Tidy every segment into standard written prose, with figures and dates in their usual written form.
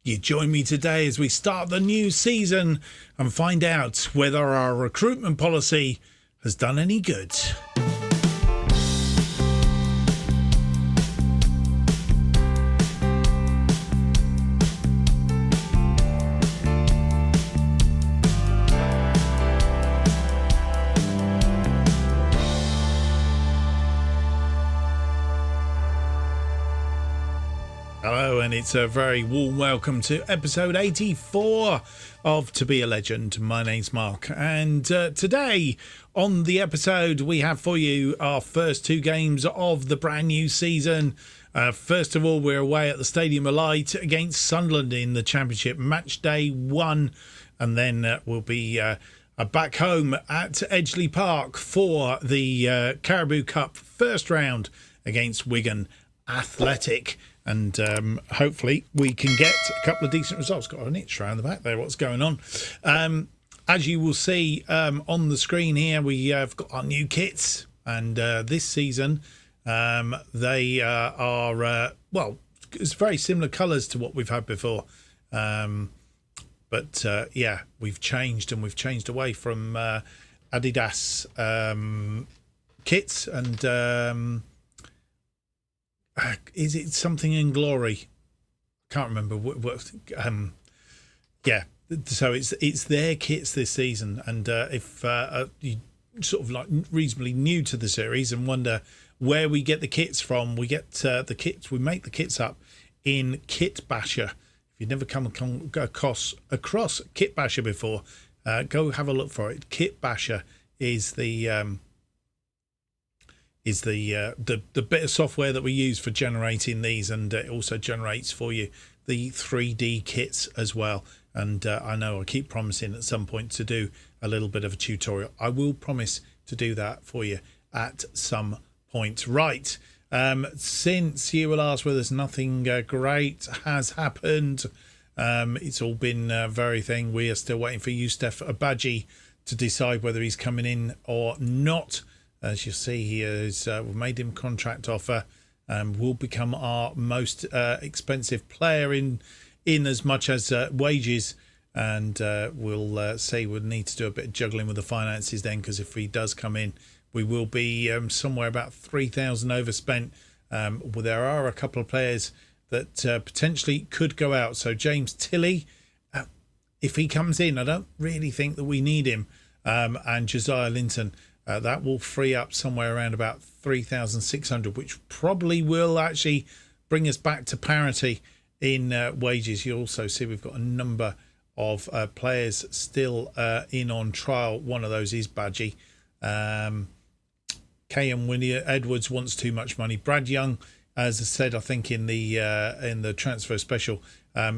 you join me today as we start the new season and find out whether our recruitment policy has done any good. Hello, and it's a very warm welcome to episode 84 of To Be a Legend. My name's Mark, and today on the episode we have for you our first two games of the brand new season. First of all, we're away at the Stadium of Light against Sunderland in the Championship match day 1, and then we'll be back home at Edgeley Park for the Carabao Cup first round against Wigan Athletic. And hopefully we can get a couple of decent results. Got an itch around the back there. What's going on? As you will see on the screen here, we have got our new kits. And this season, they are, well, it's very similar colours to what we've had before. But yeah, we've changed, and we've changed away from Adidas kits and... is it something in glory? Can't remember what yeah, so it's their kits this season, and if you sort of like reasonably new to the series and wonder where we get the kits from, we get we make the kits up in Kit Basher. If you've never come across Kit Basher before, go have a look for it. Kit Basher is the bit of software that we use for generating these, and it also generates for you the 3D kits as well. And I know I keep promising at some point to do a little bit of a tutorial. I will promise to do that for you at some point. Right, since you were last with us, nothing great has happened. It's all been very thing. We are still waiting for Yusuf Abaji to decide whether he's coming in or not. As you see here, we've made him contract offer, will become our most expensive player in as much as wages, and we'll see. We'll need to do a bit of juggling with the finances then, because if he does come in, we will be somewhere about 3,000 overspent. Well, there are a couple of players that potentially could go out. So James Tilley, if he comes in, I don't really think that we need him, and Josiah Linton. That will free up somewhere around about 3,600, which probably will actually bring us back to parity in wages. You also see we've got a number of players still in on trial. One of those is Badgie. KM Winnie Edwards wants too much money. Brad Young, as I said, I think in the transfer special,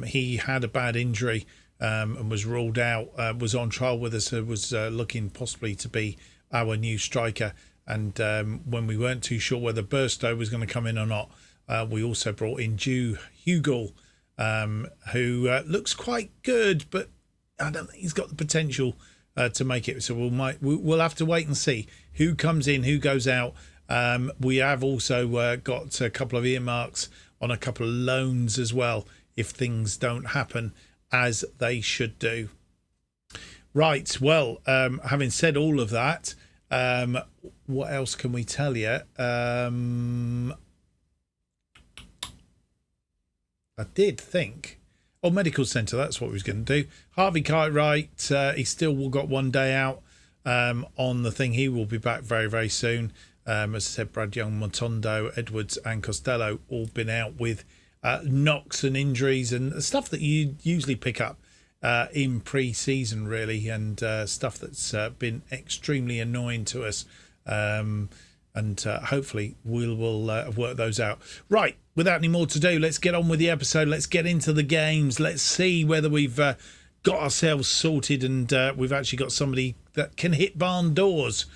he had a bad injury and was ruled out. Was on trial with us. Was looking possibly to be our new striker, and when we weren't too sure whether Burstow was going to come in or not, we also brought in Jew Hugel, who looks quite good, but I don't think he's got the potential to make it. So we'll have to wait and see who comes in, who goes out. We have also got a couple of earmarks on a couple of loans as well, if things don't happen as they should do. Right, well, having said all of that, what else can we tell you? I did think, medical centre, that's what we was going to do. Harvey Cartwright, he's still got one day out on the thing. He will be back very, very soon. As I said, Brad Young, Motondo, Edwards and Costello all been out with knocks and injuries and stuff that you usually pick up in pre-season, really, and stuff that's been extremely annoying to us, and hopefully we'll work those out. Right, without any more to do, let's get on with the episode. Let's get into the games. Let's see whether we've got ourselves sorted, and we've actually got somebody that can hit barn doors,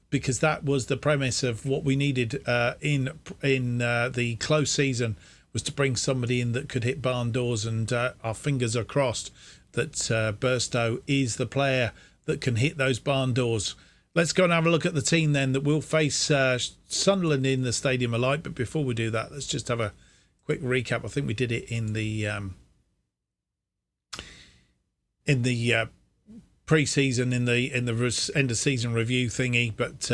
because that was the premise of what we needed in the close season, was to bring somebody in that could hit barn doors, and our fingers are crossed that Burstow is the player that can hit those barn doors. Let's go and have a look at the team then that will face Sunderland in the Stadium of Light. But before we do that, let's just have a quick recap. I think we did it in the in the pre-season in the end of season review thingy, but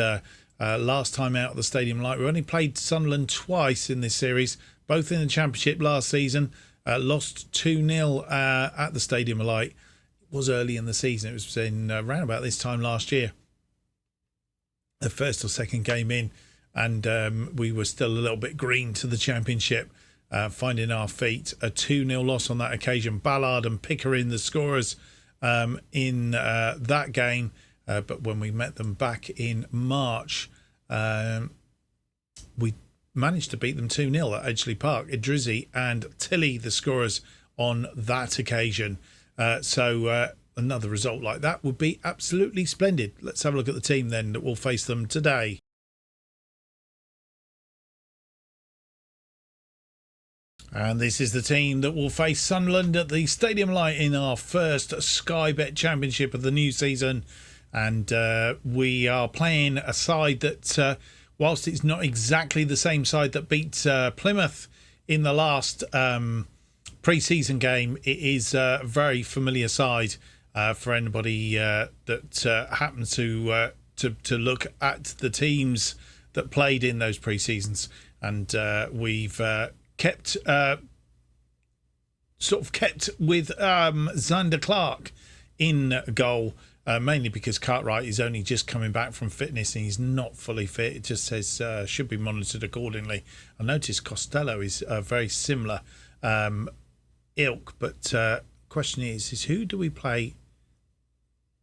last time out at the Stadium Light, we only played Sunderland twice in this series, both in the Championship last season. Lost 2-0 at the Stadium Light. It was early in the season. It was in around about this time last year, the first or second game in, and we were still a little bit green to the Championship, finding our feet. A 2-0 loss on that occasion. Ballard and Pickering the scorers in that game, but when we met them back in March, we managed to beat them 2-0 at Edgeley Park. Idrizzi and Tilly the scorers on that occasion. So another result like that would be absolutely splendid. Let's have a look at the team then that will face them today. And this is the team that will face Sunderland at the Stadium Light in our first Sky Bet Championship of the new season. And we are playing a side that, whilst it's not exactly the same side that beat Plymouth in the last pre-season game, it is a very familiar side for anybody that happens to look at the teams that played in those pre-seasons. And we've kept with Xander Clark in goal, mainly because Cartwright is only just coming back from fitness and he's not fully fit. It just says should be monitored accordingly. I noticed Costello is very similar ilk, but question is who do we play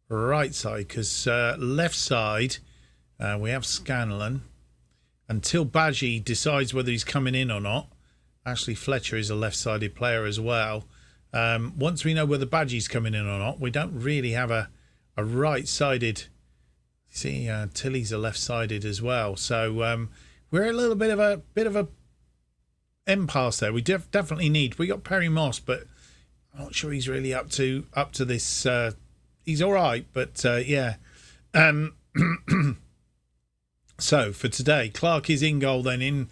right side? Because left side we have Scanlon until Badgie decides whether he's coming in or not. Ashley Fletcher is a left-sided player as well. Once we know whether Badgie's coming in or not, we don't really have a right-sided. See, Tilly's a left-sided as well. So we're a little bit of a impasse there. We definitely need. We got Perry Moss, but I'm not sure he's really up to this. He's all right, but yeah. So for today, Clark is in goal. Then in.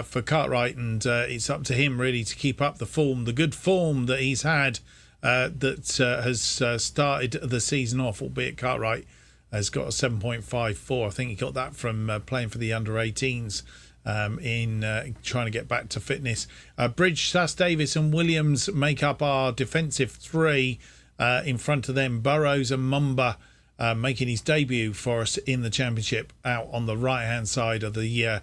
For Cartwright, and it's up to him really to keep up the good form that he's had, that has started the season off, albeit Cartwright has got a 7.54. I think he got that from playing for the under-18s in trying to get back to fitness. Bridge, Sass Davis and Williams make up our defensive three. In front of them, Burrows and Mumba making his debut for us in the Championship out on the right-hand side of the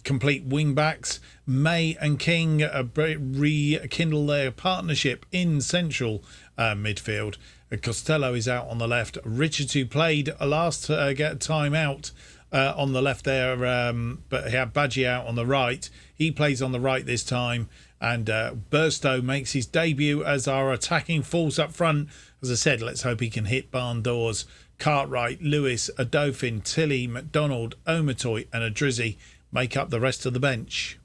complete wing backs. May and King rekindle their partnership in central midfield. Costello is out on the left. Richards, who played last get time out on the left there, but he had Badgie out on the right. He plays on the right this time, and Burstow makes his debut as our attacking force up front. As I said, let's hope he can hit barn doors. Cartwright, Lewis, Adofin, Tilly, McDonald, Omatoy and Idrizzi make up the rest of the bench.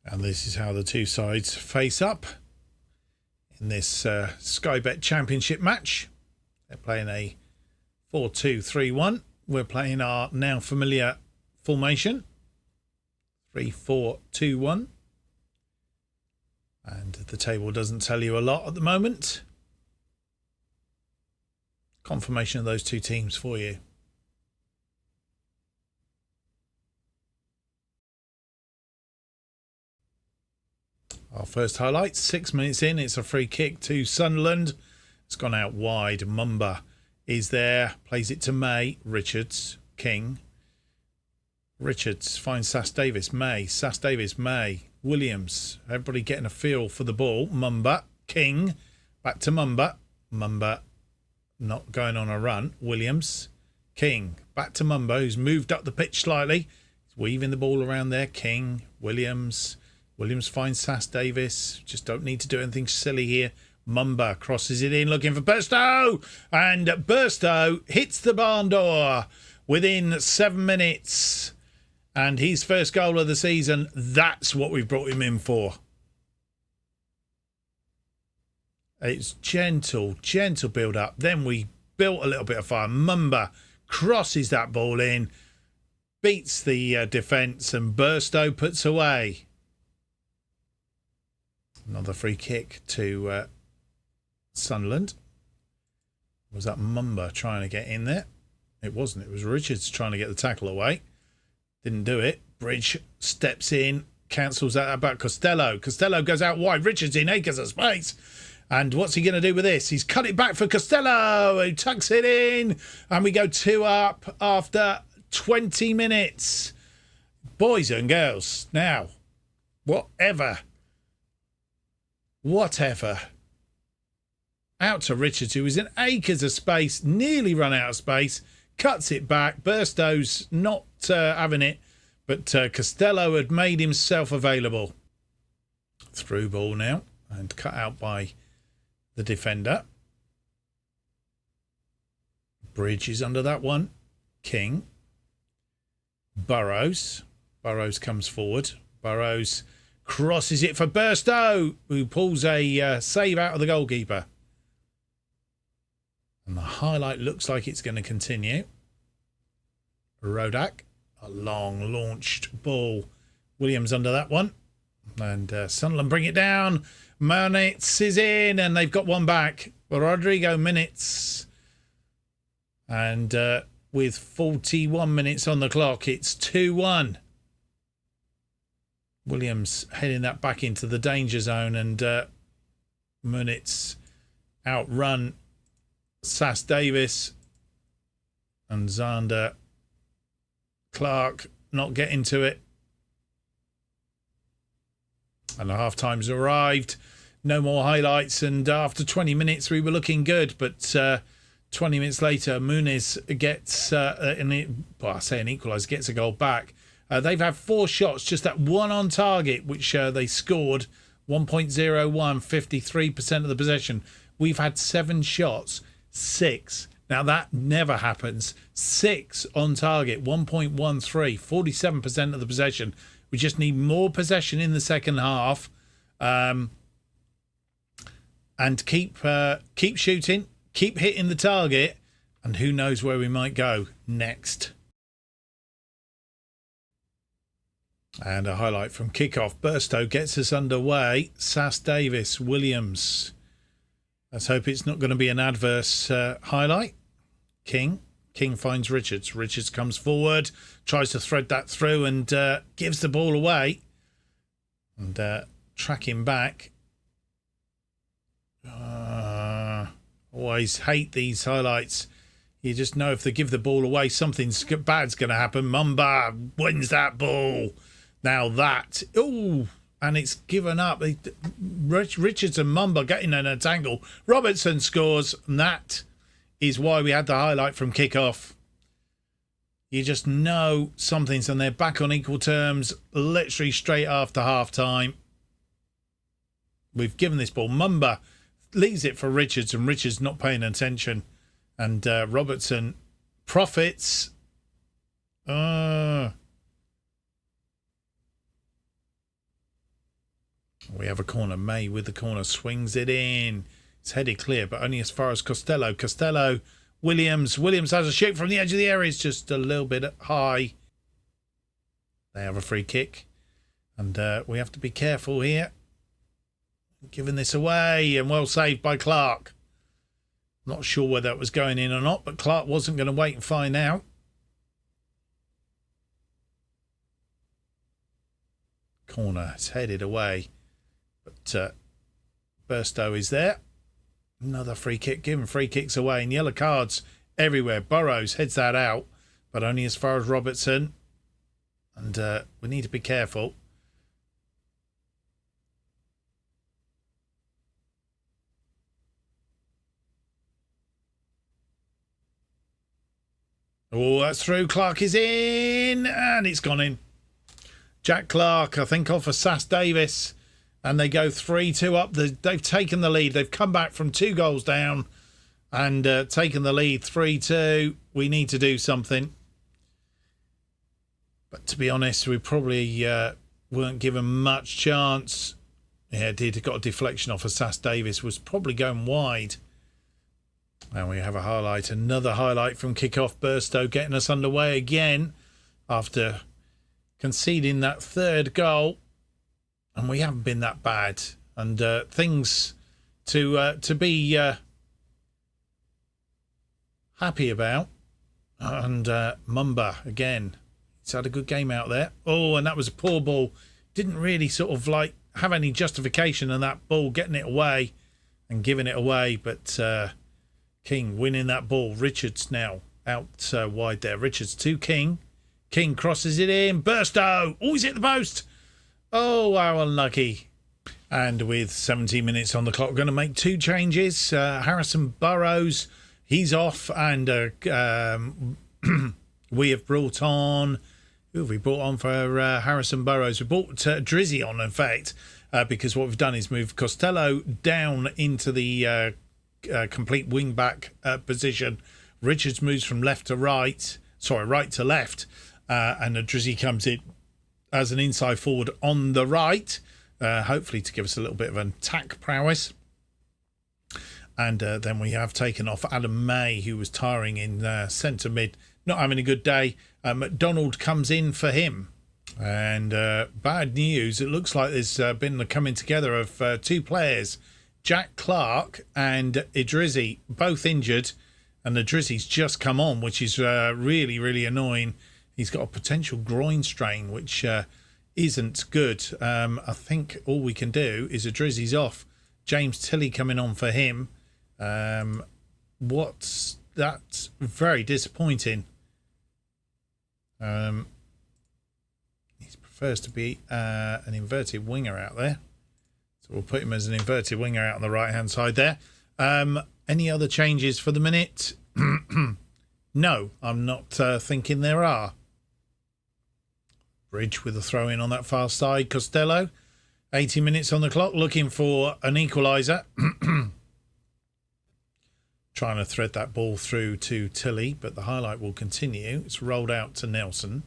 And this is how the two sides face up in this Sky Bet Championship match. They're playing a 4-2-3-1. We're playing our now familiar formation, 3-4-2-1. And the table doesn't tell you a lot at the moment. Confirmation of those two teams for you. Our first highlight, 6 minutes in, it's a free kick to Sunderland. It's gone out wide. Mumba is there, plays it to May. Richards, King. Richards finds Sass Davis, May. Sass Davis, May. Williams. Everybody getting a feel for the ball. Mumba, King. Back to Mumba. Mumba not going on a run. Williams, King. Back to Mumba, who's moved up the pitch slightly. He's weaving the ball around there. King, Williams. Williams finds Sass Davis. Just don't need to do anything silly here. Mumba crosses it in, looking for Burstow. And Burstow hits the barn door within 7 minutes. And his first goal of the season. That's what we've brought him in for. It's gentle build up. Then we built a little bit of fire. Mumba crosses that ball in, beats the defence, and Burstow puts away. Another free kick to Sunderland. Was that Mumba trying to get in there? It wasn't. It was Richards trying to get the tackle away. Didn't do it. Bridge steps in, cancels that about Costello. Costello goes out wide. Richards in acres of space. And what's he going to do with this? He's cut it back for Costello. He tucks it in. And we go 2 up after 20 minutes. Boys and girls, now, whatever. Out to Richards, who was in acres of space, nearly run out of space, cuts it back. Burstow's not having it, but Costello had made himself available. Through ball now, and cut out by the defender. Bridge is under that one. King. Burrows. Burrows comes forward. Burrows crosses it for Burstow, who pulls a save out of the goalkeeper. And the highlight looks like it's going to continue. Rodak, a long launched ball. Williams under that one. And Sunderland bring it down. Minutes is in, and they've got one back. Rodrigo Minutes. And with 41 minutes on the clock, it's 2-1. Williams heading that back into the danger zone, and Minutes outrun Sass Davis, and Zander Clark not getting to it. And the half time's arrived. No more highlights, and after 20 minutes we were looking good, but 20 minutes later Muniz gets an equaliser, gets a goal back. They've had 4 shots, just that one on target, which they scored. 1.01, 53% of the possession. We've had 7 shots, 6. Now that never happens. 6 on target, 1.13, 47% of the possession. We just need more possession in the second half, and keep shooting, keep hitting the target, and who knows where we might go next. And a highlight from kickoff. Burstow gets us underway. Sass Davis, Williams. Let's hope it's not going to be an adverse highlight. King finds Richards. Richards comes forward, tries to thread that through, and gives the ball away. And track him back. Always hate these highlights. You just know if they give the ball away, something bad's going to happen. Mumba wins that ball. Now that, and it's given up. Richards and Mumba getting in a tangle. Robertson scores, and that is why we had the highlight from kickoff. You just know something's, and they're back on equal terms, literally straight after half time. We've given this ball. Mumba leaves it for Richards, and Richards not paying attention. And Robertson profits. We have a corner. May with the corner swings it in. It's headed clear, but only as far as Costello. Costello, Williams. Williams has a shoot from the edge of the area. It's just a little bit high. They have a free kick. And we have to be careful here. Giving this away, and well saved by Clark. Not sure whether that was going in or not, but Clark wasn't going to wait and find out. Corner, it's headed away. But Burstow is there. Another free kick, giving free kicks away, and yellow cards everywhere. Burrows heads that out, but only as far as Robertson. And we need to be careful. Oh, that's through. Clark is in, and it's gone in. Jack Clark, I think, off of Sass Davis, and they go 3-2 up. They've taken the lead. They've come back from 2 goals down and taken the lead 3-2. We need to do something. But to be honest, we probably weren't given much chance. Yeah, it did. It got a deflection off of Sass Davis. Was probably going wide. And we have a highlight, another highlight from kickoff. Burstow getting us underway again after conceding that 3rd goal. And we haven't been that bad. And things to be happy about. And Mumba, again, he's had a good game out there. Oh, and that was a poor ball. Didn't really sort of like have any justification in that ball, getting it away and giving it away. But King winning that ball. Richards now out wide there. Richards to King. King crosses it in. Burstow. Oh, he's hit the post. Oh, how unlucky. And with 17 minutes on the clock, we're going to make two changes. Harrison Burrows, he's off. And we have brought on... Who have we brought on for Harrison Burrows? We brought Drizzy on, in fact, because what we've done is move Costello down into the complete wing-back position. Richards moves from right to left. And Drizzy comes in as an inside forward on the right, hopefully to give us a little bit of an attack prowess. And then we have taken off Adam May, who was tiring in centre mid, not having a good day. McDonald comes in for him. And bad news, it looks like there's been the coming together of two players, Jack Clark and Idrizzi, both injured. And Idrizzi's just come on, which is really, really annoying. He's got a potential groin strain, which isn't good. I think all we can do is Idrizzi's off. James Tilley coming on for him. That's very disappointing. He prefers to be an inverted winger out there. So we'll put him as an inverted winger out on the right-hand side there. Any other changes for the minute? No, I'm not thinking there are. Bridge with a throw-in on that far side. Costello, 80 minutes on the clock, looking for an equaliser. Trying to thread that ball through to Tilley, but the highlight will continue. It's rolled out to Nelson.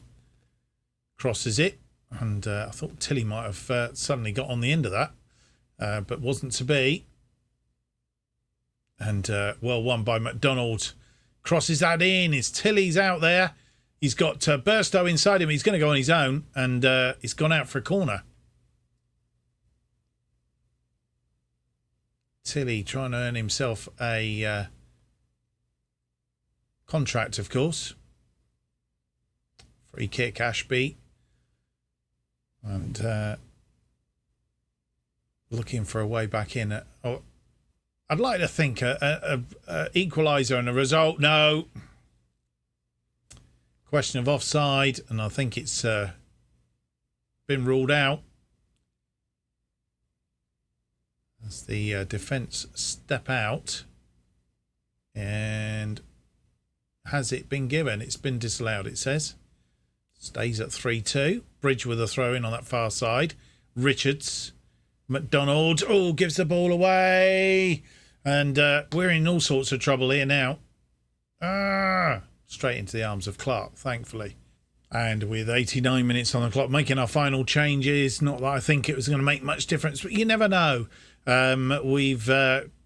Crosses it, and I thought Tilley might have suddenly got on the end of that, but wasn't to be. And well won by McDonald. Crosses that in. It's Tilley's out there. He's got Burstow inside him. He's going to go on his own, and he's gone out for a corner. Tilley trying to earn himself a contract, of course. Free kick, Ashby. And looking for a way back in. I'd like to think a equaliser and a result. No. Question of offside, and I think it's been ruled out. As the defence step out. And has it been given? It's been disallowed, it says. Stays at 3-2. Bridge with a throw in on that far side. Richards. McDonald. Oh, gives the ball away. And we're in all sorts of trouble here now. Straight into the arms of Clark, thankfully. And with 89 minutes on the clock, making our final changes. Not that I think it was going to make much difference, but you never know. We've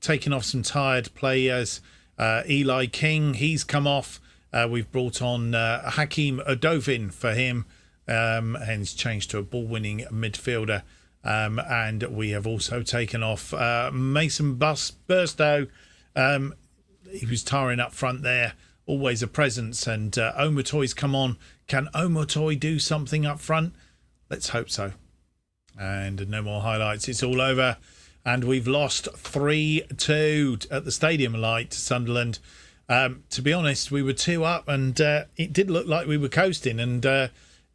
taken off some tired players. Eli King, he's come off. We've brought on Hakeem Odovin for him, and he's changed to a ball-winning midfielder. And we have also taken off Mason Burstow. He was tiring up front there. Always a presence. And Omotoy's come on. Can Omotoy do something up front? Let's hope so. And no more highlights. It's all over. And we've lost 3-2 at the Stadium Light to Sunderland. To be honest, we were 2 up, and it did look like we were coasting, and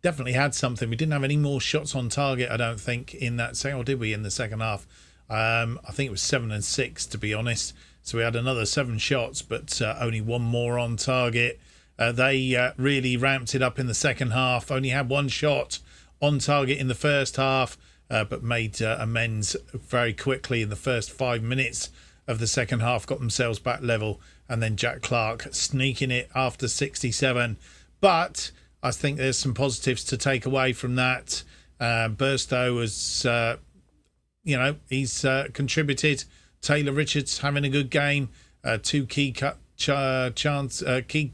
definitely had something. We didn't have any more shots on target, I don't think, in that second, or did we, in the second half? I think it was 7 and 6, to be honest. So we had another 7 shots, but only 1 more on target. They really ramped it up in the second half. Only had 1 shot on target in the first half, but made amends very quickly in the first 5 minutes of the second half. Got themselves back level, and then Jack Clark sneaking it after 67. But I think there's some positives to take away from that. Burstow was, he's contributed. Taylor Richards having a good game. 2 key key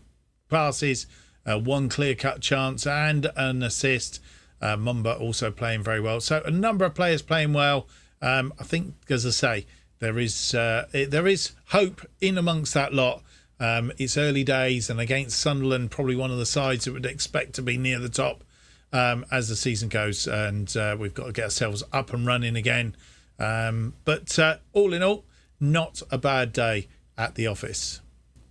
passes, 1 clear-cut chance, and an assist. Mumba also playing very well. So a number of players playing well. I think, as I say, there is hope in amongst that lot. It's early days, and against Sunderland, probably one of the sides that would expect to be near the top as the season goes, and we've got to get ourselves up and running again. But all in all, not a bad day at the office.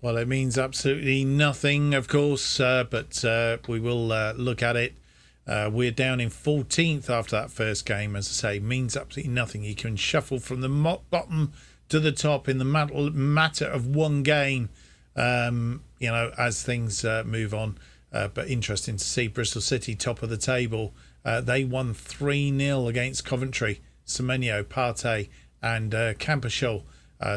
Well, it means absolutely nothing, of course, but we will look at it. We're down in 14th after that first game. As I say, means absolutely nothing. You can shuffle from the bottom to the top in the matter of one game, as things move on. But interesting to see Bristol City top of the table. They won 3-0 against Coventry. Semenyo, Partey and Campershall.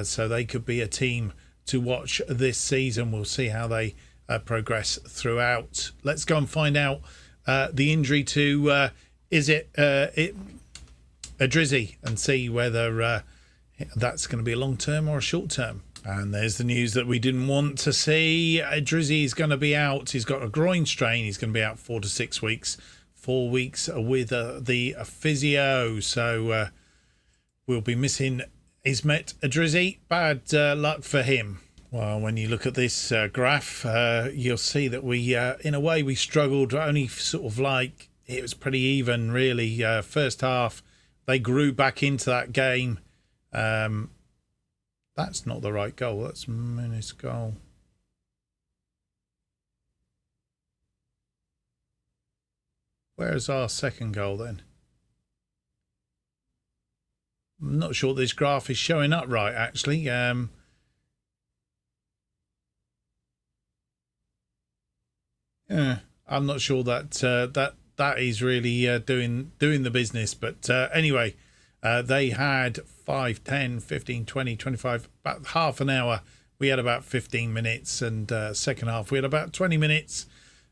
So they could be a team to watch this season. We'll see how they progress throughout. Let's go and find out the injury to Edgeley and see whether that's going to be a long term or a short term. And there's the news that we didn't want to see. Edgeley is going to be out. He's got a groin strain. He's going to be out 4 to 6 weeks. 4 weeks with the physio. So we'll be missing Ismet Edgeley. Bad luck for him. Well, when you look at this graph, you'll see that we, in a way, we struggled. Only sort of like it was pretty even, really. First half, they grew back into that game. That's not the right goal. That's Muni's goal. Where's our second goal then? I'm not sure this graph is showing up right, actually. Yeah, I'm not sure that that is really doing the business. But anyway, they had 5, 10, 15, 20, 25, about half an hour. We had about 15 minutes, and second half we had about 20 minutes.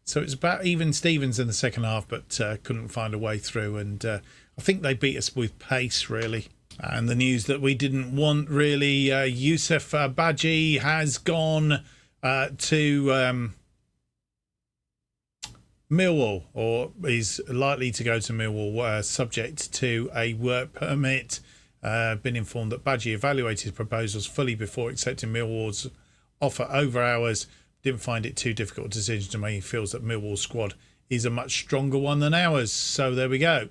So it's about even Stevens in the second half, but couldn't find a way through. And I think they beat us with pace, really. And the news that we didn't want, really, Yousef Badji has gone to Millwall, or is likely to go to Millwall, subject to a work permit. Been informed that Badji evaluated proposals fully before accepting Millwall's offer over hours. Didn't find it too difficult a decision to make. He feels that Millwall's squad is a much stronger one than ours. So there we go.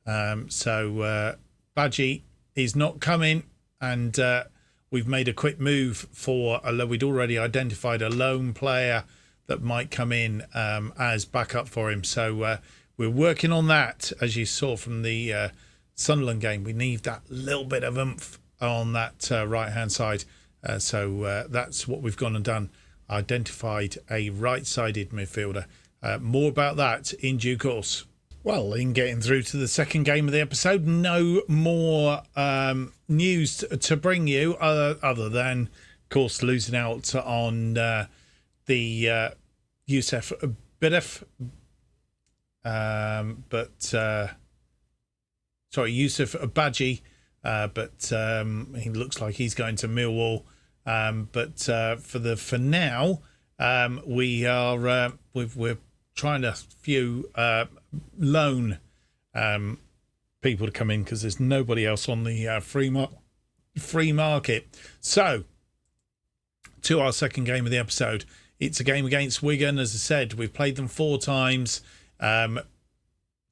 Badji is not coming, and we've made a quick move for we'd already identified a loan player that might come in as backup for him. So we're working on that. As you saw from the Sunderland game, we need that little bit of oomph on that right-hand side. So that's what we've gone and done. Identified a right-sided midfielder. More about that in due course. Well, in getting through to the second game of the episode, no more news to bring you other than, of course, losing out on the Yousef Bidef. Yousef Badji. But he looks like he's going to Millwall. For now, we're trying a few loan people to come in because there's nobody else on the free market. So, to our second game of the episode, it's a game against Wigan. As I said, we've played them 4 times,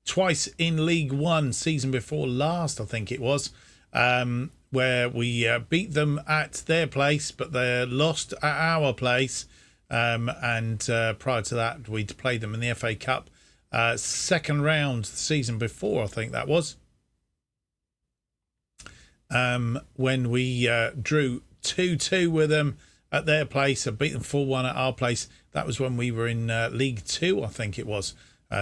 twice in League One, season before last, I think it was. Where we beat them at their place, but they lost at our place. And prior to that, we'd played them in the FA Cup. Second round the season before, I think that was. When we drew 2-2 with them at their place and beat them 4-1 at our place. That was when we were in League 2, I think it was.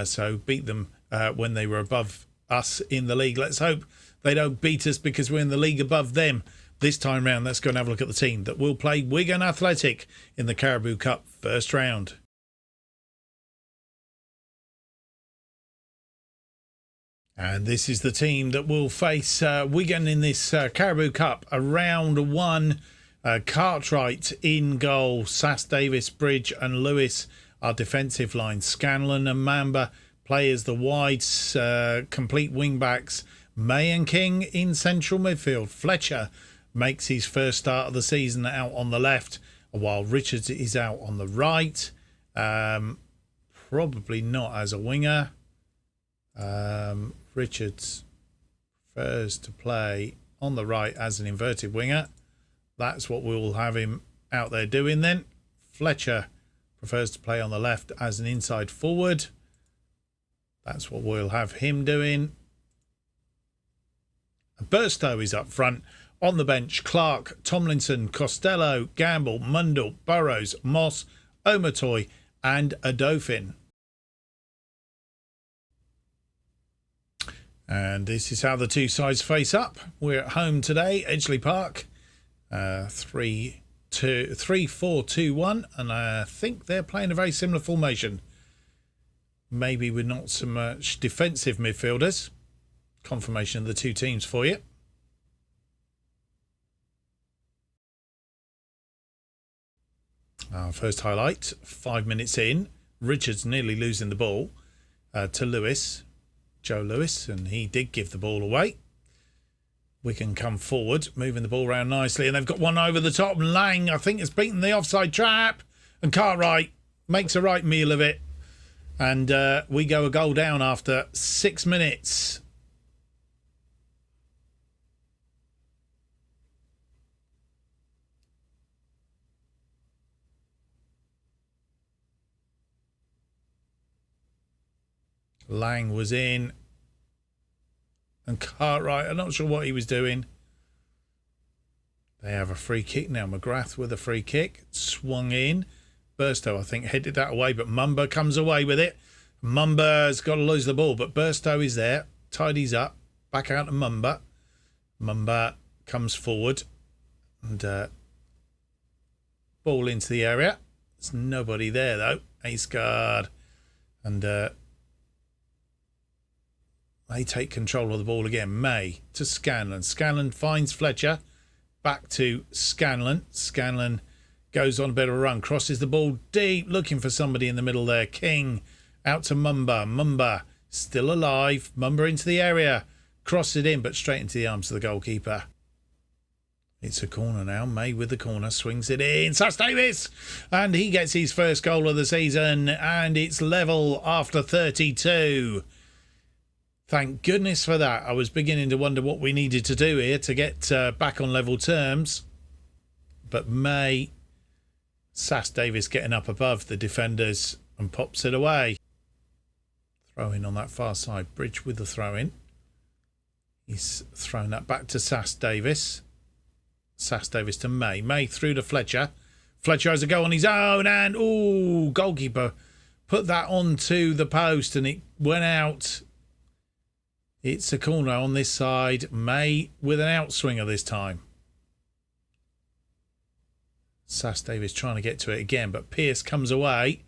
So beat them when they were above us in the league. Let's hope they don't beat us because we're in the league above them this time round. Let's go and have a look at the team that will play Wigan Athletic in the Carabao Cup first round. And this is the team that will face Wigan in this Carabao Cup. Round 1, Cartwright in goal, Sass, Davis, Bridge and Lewis are defensive line. Scanlon and Mamba play as the wides, complete wing backs. May and King in central midfield. Fletcher, makes his first start of the season out on the left, while Richards is out on the right. Probably not as a winger. Richards prefers to play on the right as an inverted winger. That's what we'll have him out there doing then. Fletcher prefers to play on the left as an inside forward. That's what we'll have him doing. Burstow is up front. On the bench, Clark, Tomlinson, Costello, Gamble, Mundell, Burrows, Moss, Omatoy and Adofin. And this is how the two sides face up. We're at home today, Edgeley Park. 3-4-2-1, and I think they're playing a very similar formation. Maybe with not so much defensive midfielders. Confirmation of the two teams for you. Our first highlight, 5 minutes in. Richards nearly losing the ball to Lewis, Joe Lewis, and he did give the ball away. Wigan come forward, moving the ball around nicely, and they've got one over the top. Lang, I think, has beaten the offside trap, and Cartwright makes a right meal of it. And we go a goal down after 6 minutes. Lang was in. And Cartwright, I'm not sure what he was doing. They have a free kick now. McGrath with a free kick. Swung in. Burstow, I think, headed that away, but Mumba comes away with it. Mumba's got to lose the ball, but Burstow is there. Tidies up. Back out to Mumba. Mumba comes forward. And ball into the area. There's nobody there, though. Ace guard. And they take control of the ball again. May to Scanlon. Scanlon finds Fletcher. Back to Scanlon. Scanlon goes on a bit of a run. Crosses the ball deep. Looking for somebody in the middle there. King out to Mumba. Mumba still alive. Mumba into the area. Cross it in, but straight into the arms of the goalkeeper. It's a corner now. May with the corner. Swings it in. Sass Davis. And he gets his first goal of the season. And it's level after 32. Thank goodness for that. I was beginning to wonder what we needed to do here to get back on level terms. But May, Sass Davis getting up above the defenders and pops it away. Throw in on that far side. Bridge with the throw in. He's thrown that back to Sass Davis. Sass Davis to May. May through to Fletcher. Fletcher has a go on his own and, ooh, goalkeeper put that onto the post and it went out. It's a corner on this side. May with an outswinger this time. Sass Davis trying to get to it again, but Pearce comes away.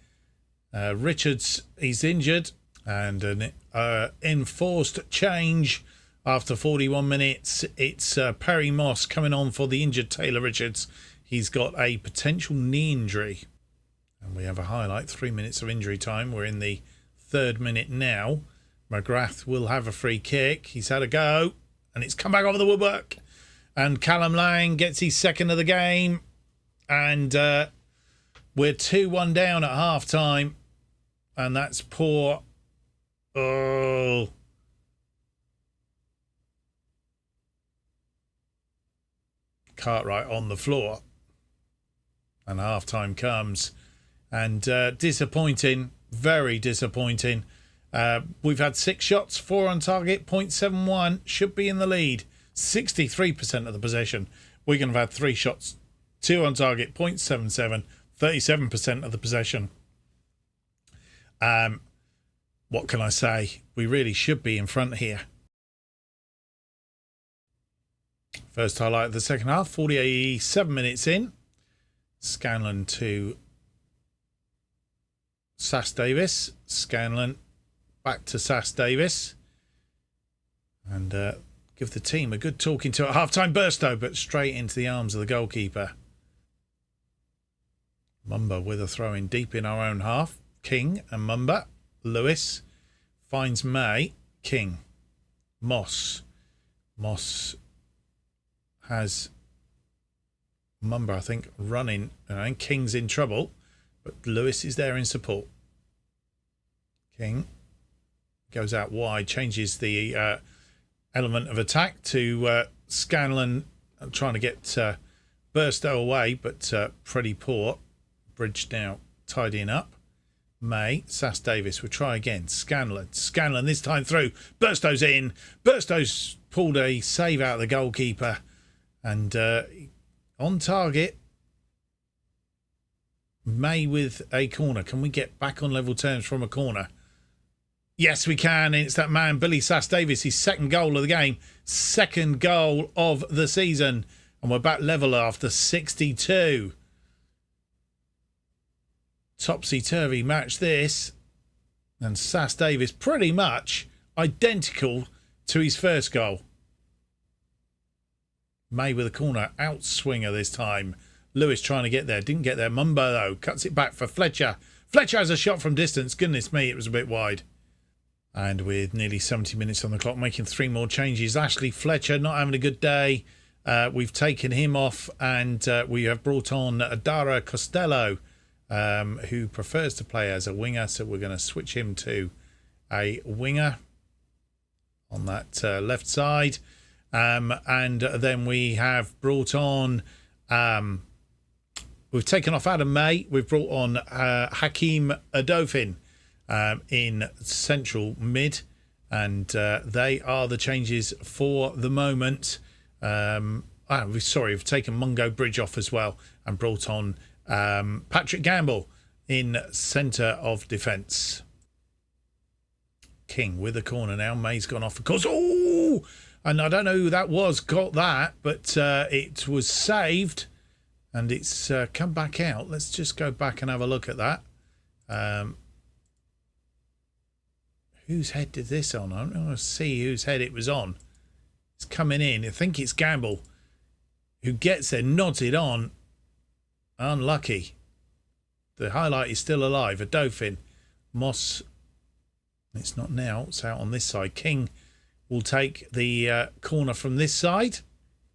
Richards, he's injured. And an enforced change after 41 minutes. It's Perry Moss coming on for the injured Taylor Richards. He's got a potential knee injury. And we have a highlight, 3 minutes of injury time. We're in the 3rd minute now. McGrath will have a free kick. He's had a go. And it's come back over the woodwork. And Callum Lang gets his second of the game. And we're 2-1 down at half-time. And that's poor. Oh. Cartwright on the floor. And half-time comes. And disappointing. Very disappointing. We've had 6 shots, 4 on target, 0.71, should be in the lead. 63% of the possession. Wigan have had 3 shots, 2 on target, 0.77, 37% of the possession. What can I say? We really should be in front here. First highlight of the second half, 47 minutes in. Scanlon to Sass Davis. Scanlon back to Sass Davis. And give the team a good talking to at half-time. Burstow, but straight into the arms of the goalkeeper. Mumba with a throw in deep in our own half. King and Mumba. Lewis finds May. King. Moss. Moss has Mumba, I think, running. And King's in trouble, but Lewis is there in support. King goes out wide, changes the element of attack to Scanlon, trying to get Burstow away, but pretty poor. Bridge now tidying up. May, Sass Davis will try again. Scanlon this time through. Burstow's in. Burstow's pulled a save out of the goalkeeper. And on target. May with a corner. Can we get back on level terms from a corner? Yes, we can. And it's that man, Billy Sass Davis, his second goal of the game. Second goal of the season. And we're back level after 62. Topsy-turvy match this. And Sass Davis pretty much identical to his first goal. May with a corner, outswinger this time. Lewis trying to get there, didn't get there. Mumba though, cuts it back for Fletcher. Fletcher has a shot from distance. Goodness me, it was a bit wide. And with nearly 70 minutes on the clock, making 3 more changes. Ashley Fletcher not having a good day. We've taken him off and we have brought on Dara Costello, who prefers to play as a winger. So we're going to switch him to a winger on that left side. And then we have brought on, we've taken off Adam May. We've brought on Hakeem Adofin in central mid. And they are the changes for the moment. We've taken Mungo Bridge off as well and brought on Patrick Gamble in centre of defence. King with the corner now. May's gone off, of course. Oh! And I don't know who that was, got that, but it was saved and it's come back out. Let's just go back and have a look at that. Whose head did this on? I don't want to see whose head it was on. It's coming in. I think it's Gamble who gets there, nods it on. Unlucky. The highlight is still alive. A Dauphin. Moss. It's not now. It's out on this side. King will take the corner from this side.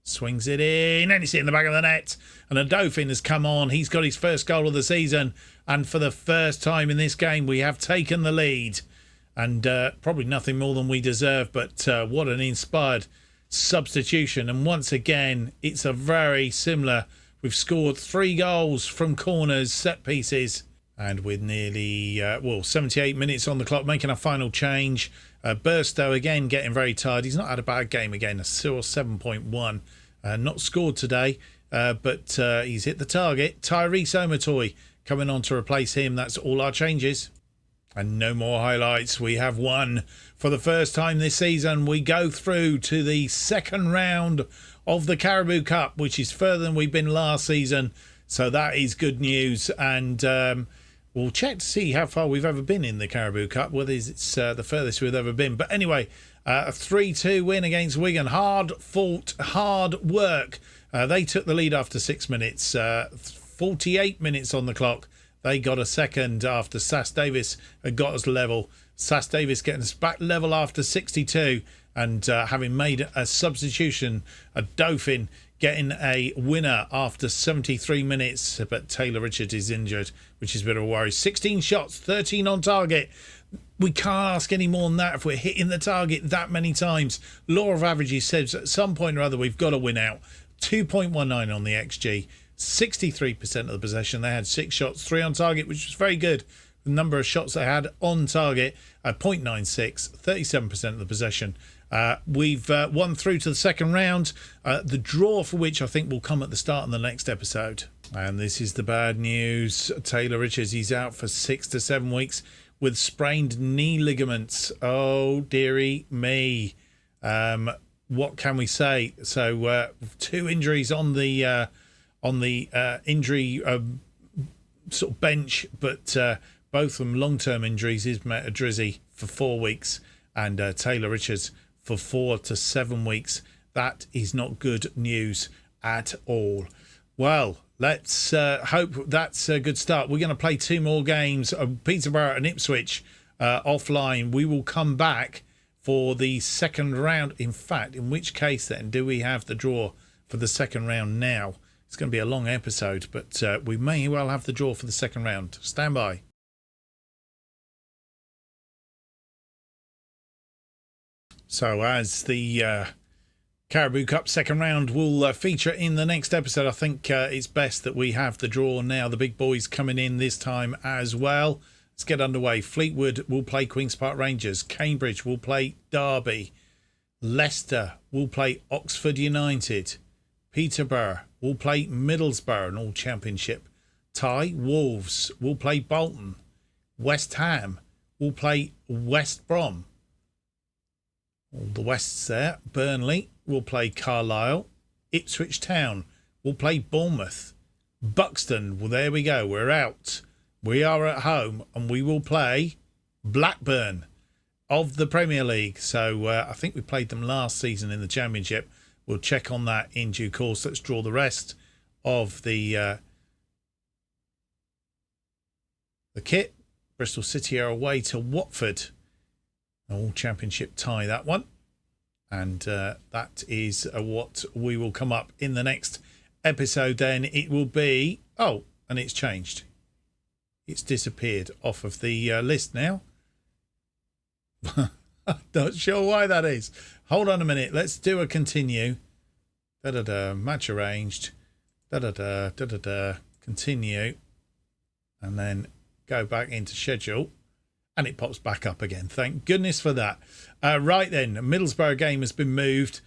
Swings it in. And it's in the back of the net. And a Dauphin has come on. He's got his first goal of the season. And for the first time in this game, we have taken the lead. And probably nothing more than we deserve. But what an inspired substitution. And once again, it's a very similar. We've scored 3 goals from corners, set pieces. And with nearly 78 minutes on the clock, making a final change. Burstow again getting very tired. He's not had a bad game again. A 7.1. Not scored today, but he's hit the target. Tyrese Omatoy coming on to replace him. That's all our changes. And no more highlights. We have won for the first time this season. We go through to the second round of the Carabao Cup, which is further than we've been last season. So that is good news. And we'll check to see how far we've ever been in the Carabao Cup, whether it's the furthest we've ever been. But anyway, a 3-2 win against Wigan. Hard fought, hard work. They took the lead after 6 minutes. 48 minutes on the clock. They got a second after Sass Davis had got us level. Sass Davis getting us back level after 62. And having made a substitution, a Dauphin getting a winner after 73 minutes. But Taylor Richards is injured, which is a bit of a worry. 16 shots, 13 on target. We can't ask any more than that if we're hitting the target that many times. Law of averages says at some point or other we've got to win out. 2.19 on the XG. 63% of the possession. They had 6 shots, 3 on target, which was very good. The number of shots they had on target, 0.96, 37% of the possession. We've won through to the second round, the draw for which I think will come at the start of the next episode. And this is the bad news. Taylor Richards, he's out for 6 to 7 weeks with sprained knee ligaments. Oh, dearie me. What can we say? So 2 injuries on the injury sort of bench, but both of them long-term injuries. Ismet Adrizzi for 4 weeks and Taylor Richards for 4 to 7 weeks. That is not good news at all. Well, let's hope that's a good start. We're going to play 2 more games, Peterborough and Ipswich offline. We will come back for the second round. In fact, in which case then do we have the draw for the second round now? It's going to be a long episode, but we may well have the draw for the second round. Stand by. So as the Carabao Cup second round will feature in the next episode, I think it's best that we have the draw now. The big boys coming in this time as well. Let's get underway. Fleetwood will play Queen's Park Rangers. Cambridge will play Derby. Leicester will play Oxford United. Peterborough will play Middlesbrough, an all-championship. Thye Wolves will play Bolton. West Ham will play West Brom. All the Wests there. Burnley will play Carlisle. Ipswich Town will play Bournemouth. Buxton, well, there we go. We're out. We are at home and we will play Blackburn of the Premier League. So I think we played them last season in the Championship. We'll check on that in due course. Let's draw the rest of the kit. Bristol City are away to Watford. All Championship tie, that one. And that is what we will come up in the next episode. Then it will be... Oh, and it's changed. It's disappeared off of the list now. I'm not sure why that is. Hold on a minute. Let's do a continue. Match arranged. Continue. And then go back into schedule. And it pops back up again. Thank goodness for that. Right then, Middlesbrough game has been moved.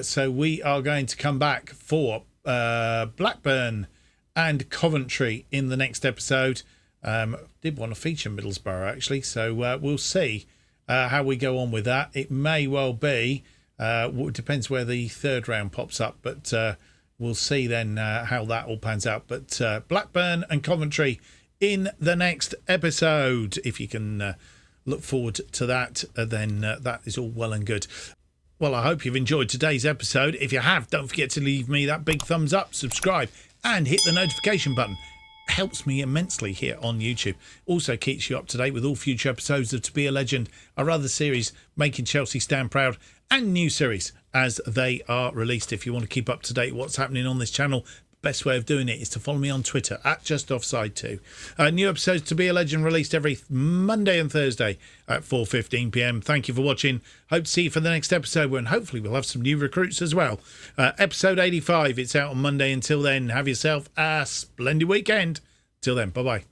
So we are going to come back for Blackburn and Coventry in the next episode. Did want to feature Middlesbrough actually, so we'll see how we go on with that. It may well be, it depends where the third round pops up, but we'll see then how that all pans out. But Blackburn and Coventry in the next episode. If you can look forward to that, then that is all well and good. Well, I hope you've enjoyed today's episode. If you have, don't forget to leave me that big thumbs up, subscribe, and hit the notification button. Helps me immensely here on YouTube. Also keeps you up to date with all future episodes of To Be a Legend, our other series, Making Chelsea Stand Proud, and new series as they are released. If you want to keep up to date what's happening on this channel, best way of doing it is to follow me on Twitter at JustOffsideToo. New episodes To Be a Legend released every Monday and Thursday at 4:15 p.m. Thank you for watching. Hope to see you for the next episode when hopefully we'll have some new recruits as well. Episode 85, it's out on Monday. Until then, have yourself a splendid weekend. Till then, bye-bye.